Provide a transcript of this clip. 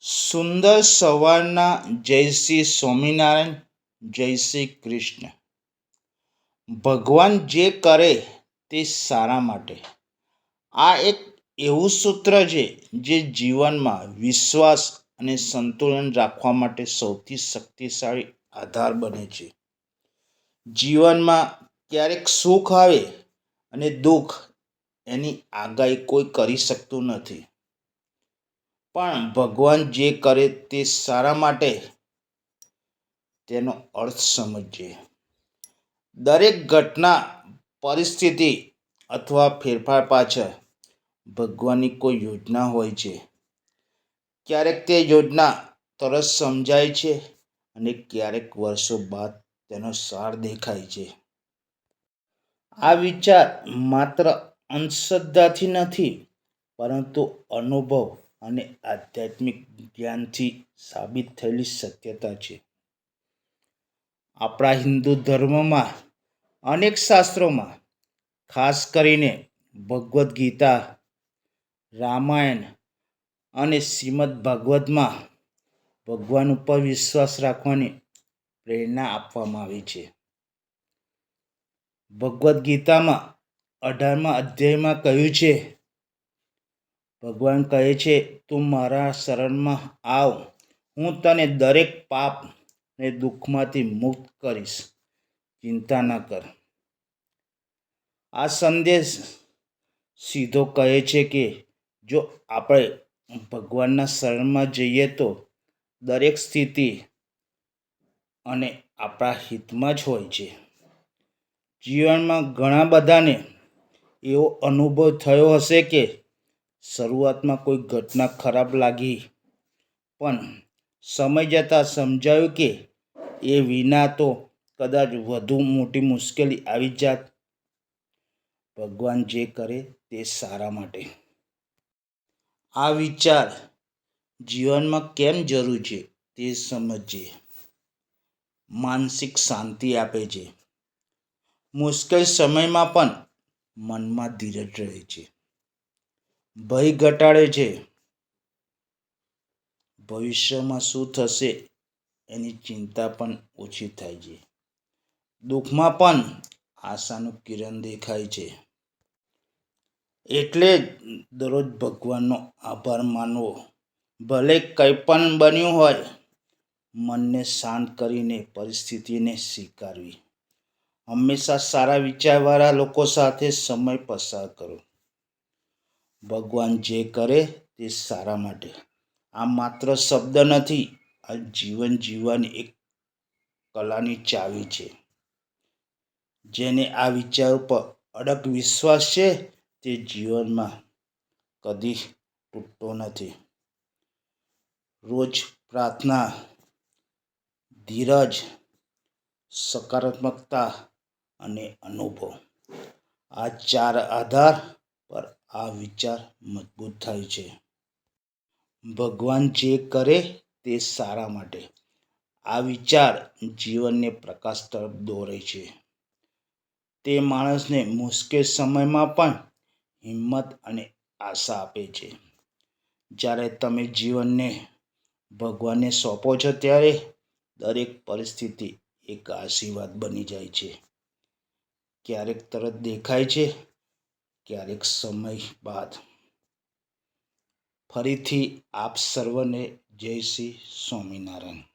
સુંદર સવારના જય શ્રી સ્વામિનારાયણ. જય શ્રી કૃષ્ણ. ભગવાન જે કરે તે સારા માટે. આ એક એવું સૂત્ર છે જે જીવનમાં વિશ્વાસ અને સંતુલન રાખવા માટે સૌથી શક્તિશાળી આધાર બને છે. જીવનમાં ક્યારેક સુખ આવે અને દુઃખ એની આગાહી કોઈ કરી શકતું નથી, પણ ભગવાન જે કરે તે સારા માટે તેનો અર્થ સમજીએ. દરેક ઘટના, પરિસ્થિતિ અથવા ફેરફાર પાછળ ભગવાનની કોઈ યોજના હોય છે. ક્યારેક તે યોજના તરત સમજાય છે અને ક્યારેક વર્ષો બાદ તેનો સાર દેખાય છે. આ વિચાર માત્ર અંધશ્રદ્ધાથી નથી, પરંતુ અનુભવ અને આધ્યાત્મિક જ્ઞાનથી સાબિત થયેલી સત્યતા છે. આપણા હિન્દુ ધર્મમાં અનેક શાસ્ત્રોમાં, ખાસ કરીને ભગવદ્ ગીતા, રામાયણ અને શ્રીમદ્ ભાગવતમાં ભગવાન ઉપર વિશ્વાસ રાખવાની પ્રેરણા આપવામાં આવી છે. ભગવદ્ ગીતામાં 18મા અધ્યાયમાં કહ્યું છે, ભગવાન કહે છે, તું મારા શરણમાં આવ, હું તને દરેક પાપ અને દુઃખમાંથી મુક્ત કરીશ, ચિંતા ન કર. આ સંદેશ સીધો કહે છે કે જો આપણે ભગવાનના શરણમાં જઈએ તો દરેક સ્થિતિ અને આપણા હિતમાં જ હોય છે. જીવનમાં ઘણા બધાને એવો અનુભવ થયો હશે કે શરૂઆતમાં કોઈ ઘટના ખરાબ લાગી, પણ સમય જતાં સમજાયું કે એ વિના તો કદાચ વધુ મોટી મુશ્કેલી આવી જાત. ભગવાન જે કરે તે સારા માટે. આ વિચાર જીવનમાં કેમ જરૂરી છે તે સમજીએ. માનસિક શાંતિ આપે છે. મુશ્કેલ સમયમાં પણ મનમાં ધીરજ રહે છે. ભય ઘટાડે છે. ભવિષ્યમાં શું થશે એની ચિંતા પણ ઓછી થાય છે. દુઃખમાં પણ આશાનું કિરણ દેખાય છે. એટલે જ દરરોજ ભગવાનનો આભાર માનવો. ભલે કંઈ પણ બન્યું હોય, મનને શાંત કરીને પરિસ્થિતિને સ્વીકારવી. હંમેશા સારા વિચારવાળા લોકો સાથે સમય પસાર કરો. ભગવાન જે કરે તે સારા માટે. આ માત્ર શબ્દ નથી, આ જીવન જીવવાની એક કલાની ચાવી છે. જેને આ વિચાર ઉપર અડગ વિશ્વાસ છે તે જીવનમાં કદી તૂટતો નથી. રોજ પ્રાર્થના, ધીરજ, સકારાત્મકતા અને અનુભવ, આ 4 આધાર પર આ વિચાર મજબૂત થાય છે. ભગવાન જે કરે તે સારા માટે. આ વિચાર જીવનને પ્રકાશ તરફ દોરે છે. તે માણસને મુશ્કેલ સમયમાં પણ હિંમત અને આશા આપે છે. જ્યારે તમે જીવનને ભગવાનને સોંપો છો ત્યારે દરેક પરિસ્થિતિ એક આશીર્વાદ બની જાય છે. ક્યારેક તરત દેખાય છે, ક્યારેક સમય બાદ. ફરીથી આપ સર્વને જય શ્રી સ્વામિનારાયણ.